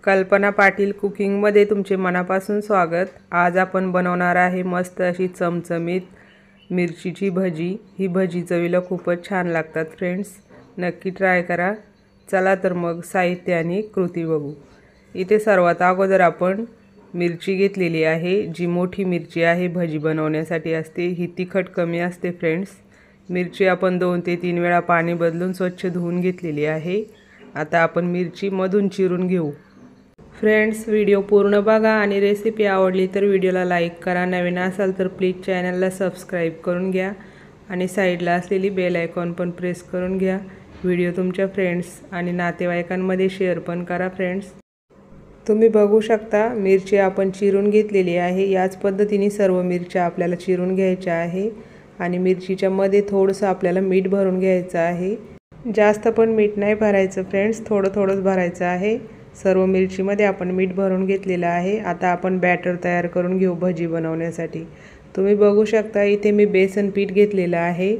कल्पना पाटील कुकिंगमध्ये तुमचे मनापासून स्वागत। आज आपण बनवणार आहे मस्त अशी चमचमीत मिरचीची भजी। ही भजी चवीला खूपच छान लागतात फ्रेंड्स, नक्की ट्राय करा। चला तर मग साहित्य आणि कृती बघू। इथे सर्वात अगोदर आपण मिरची घेतलेली आहे, जी मोठी मिरची आहे भजी बनवण्यासाठी असते। ही तिखट कमी असते फ्रेंड्स। मिरची आपण 2 ते 3 वेळा पाणी बदलून स्वच्छ धुवून घेतलेली आहे। आता आपण मिरची मधून चिरून घेऊ। फ्रेंड्स, व्हिडिओ पूर्ण बघा आणि रेसिपी आवडली तर व्हिडिओला लाईक करा। नवीन असाल तर प्लीज चॅनलला सबस्क्राईब करून घ्या आणि साईडला असलेली बेल आयकॉन पण प्रेस करून घ्या। व्हिडिओ तुमच्या फ्रेंड्स आणि नातेवाईकांमध्ये शेअर पण करा फ्रेंड्स। तुम्ही बघू शकता मिरची आपण चिरून घेतलेली आहे। याच पद्धतीने सर्व मिरच्या आपल्याला चिरून घ्यायच्या आहे आणि मिरचीच्या मध्ये थोडंसं आपल्याला मीठ भरून घ्यायचं आहे। जास्त पण मीठ नाही भरायचं फ्रेंड्स, थोडंच भरायचं आहे। सर्व मिरचीमध्ये आपण मीठ भरून घेतलेलं आहे। आता आपण बॅटर तयार करून घेऊ भजी बनवण्यासाठी। तुम्ही बघू शकता इथे मी बेसन पीठ घेतलेलं आहे।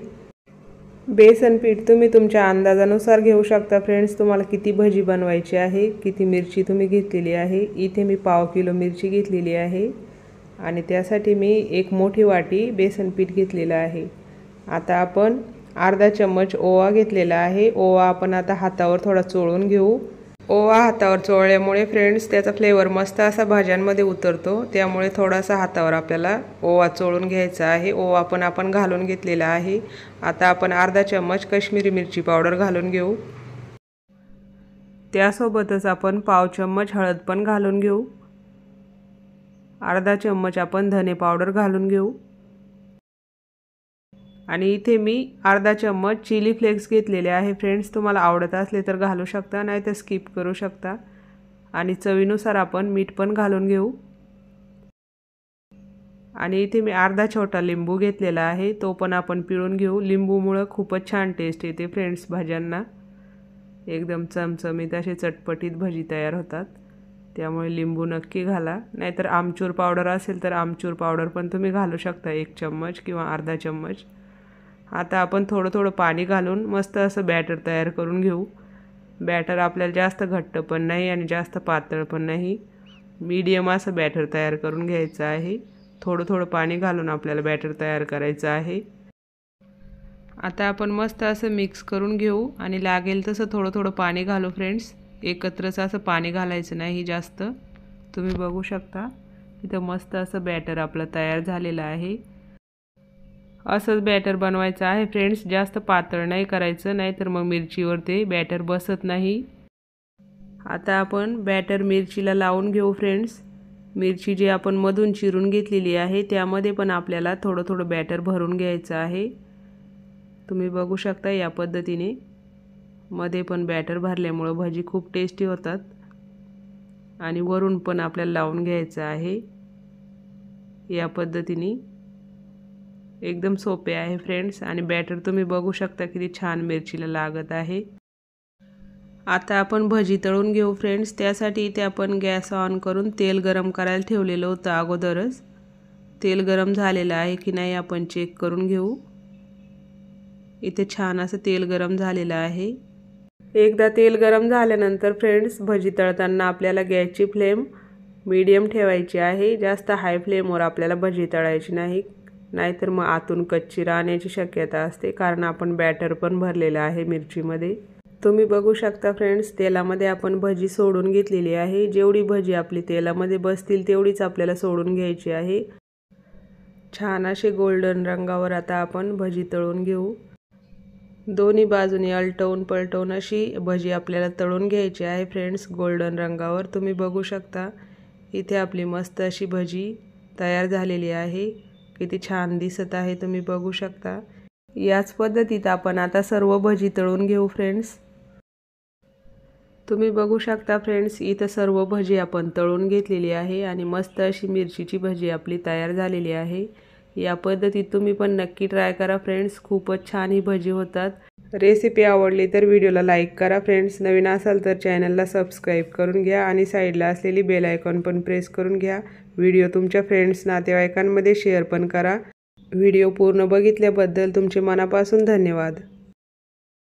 बेसन पीठ तुम्ही तुमच्या अंदाजानुसार घेऊ शकता फ्रेंड्स। तुम्हाला किती भजी बनवायची आहे, किती मिरची तुम्ही घेतलेली आहे। इथे मी पाव किलो मिरची घेतलेली आहे आणि त्यासाठी मी एक मोठी वाटी बेसन पीठ घेतलेलं आहे। आता आपण अर्धा चम्मच ओवा घेतलेला आहे। ओवा आपण आता हातावर थोडा चोळून घेऊ। ओवा हातावर चोळल्यामुळे फ्रेंड्स त्याचा फ्लेवर मस्त असा भाज्यांमध्ये उतरतो, त्यामुळे थोडासा हातावर आपल्याला ओवा चोळून घ्यायचा आहे। ओवा पण आपण घालून घेतलेला आहे। आता आपण अर्धा चम्मच काश्मीरी मिरची पावडर घालून घेऊ। त्यासोबतच आपण पाव चम्मच हळद पण घालून घेऊ। अर्धा चम्मच आपण धने पावडर घालून घेऊ आणि इथे मी अर्धा चम्मच चिली फ्लेक्स घेतलेले आहे फ्रेंड्स। तुम्हाला आवडत असले तर घालू शकता, नाही तर स्किप करू शकता। आणि चवीनुसार आपण मीठ पण घालून घेऊ आणि इथे मी अर्धा छोटा लिंबू घेतलेला आहे, तो पण आपण पिळून घेऊ। लिंबूमुळे खूपच छान टेस्ट येते फ्रेंड्स भाज्यांना, एकदम चमचमीत असे चटपटीत भजी तयार होतात। त्यामुळे लिंबू नक्की घाला, नाहीतर आमचूर पावडर असेल तर आमचूर पावडर पण तुम्ही घालू शकता, 1 चम्मच किंवा अर्धा चम्मच। आता आपण थोडं पाणी घालून मस्त असं बॅटर तयार करून घेऊ। बॅटर आपल्याला जास्त घट्ट पण नाही आणि जास्त पातळ पण नाही, मीडियम असं बॅटर तयार करून घ्यायचं आहे। थोडं पाणी घालून आपल्याला बॅटर तयार करायचं आहे। आता आपण मस्त असं मिक्स करून घेऊ आणि लागेल तसं थोडं पाणी घालू फ्रेंड्स। एकत्रच असं पाणी घालायचं नाही जास्त। तुम्ही बघू शकता इथं मस्त असं बॅटर आपलं तयार झालेलं आहे। असंच बॅटर बनवायचं आहे फ्रेंड्स, जास्त पातळ नाही करायचं, नाहीतर मग मिरचीवर ते बॅटर बसत नाही। आता आपण बॅटर मिरचीला लावून घेऊ फ्रेंड्स। मिरची जी आपण मधून चिरून घेतलेली आहे त्यामध्ये पण आपल्याला थोडं बॅटर भरून घ्यायचं आहे। तुम्ही बघू शकता या पद्धतीने मध्ये पण बॅटर भरल्यामुळे भजी खूप टेस्टी होतात आणि वरून पण आपल्याला लावून घ्यायचं आहे। या पद्धतीने एकदम सोपे आहे फ्रेंड्स आणि बॅटर तुम्ही बघू शकता किती छान मिरचीला लागत आहे। आता आपण भजी तळून घेऊ फ्रेंड्स। त्यासाठी इथे आपण गॅस ऑन करून तेल गरम करायला ठेवलेलं होतं अगोदरच। तेल गरम झालेलं आहे की नाही आपण चेक करून घेऊ। इथे छान असं तेल गरम झालेलं आहे। एकदा तेल गरम झाल्यानंतर फ्रेंड्स भजी तळताना आपल्याला गॅसची फ्लेम मीडियम ठेवायची आहे, जास्त हाय फ्लेमवर आपल्याला भजी तळायची नाही, नाहीतर मग आतून कच्ची राहण्याची शक्यता असते, कारण आपण बॅटर पण भरलेलं आहे मिरचीमध्ये। तुम्ही बघू शकता फ्रेंड्स तेलामध्ये आपण भजी सोडून घेतलेली आहे। जेवढी भजी आपली तेलामध्ये बसतील तेवढीच आपल्याला सोडून घ्यायची आहे। छान असे गोल्डन रंगावर आता आपण भजी तळून घेऊ। दोन्ही बाजूने अलटवून पलटवून अशी भजी आपल्याला तळून घ्यायची आहे फ्रेंड्स, गोल्डन रंगावर। तुम्ही बघू शकता इथे आपली मस्त अशी भजी तयार झालेली आहे, किती छान दिसत आहे तुम्ही बघू शकता। याच पद्धतीत आपण आता सर्व भजी तळून घेऊ फ्रेंड्स। तुम्ही बघू शकता फ्रेंड्स इथं सर्व भजी आपण तळून घेतलेली आहे आणि मस्त अशी मिरचीची भजी आपली तयार झालेली आहे। या पद्धतीत तुम्ही पण नक्की ट्राय करा फ्रेंड्स, खूपच छान ही भजी होतात। रेसिपी आवडली तर व्हिडिओला लाईक करा फ्रेंड्स, नवीन असाल तर चॅनलला सबस्क्राईब करून घ्या आणि साईडला असलेली बेल आयकॉन पण प्रेस करून घ्या। व्हिडिओ तुमच्या फ्रेंड्स नातेवाईकांमध्ये शेअर पण करा। व्हिडिओ पूर्ण बघितल्याबद्दल तुमचे मनापासून धन्यवाद।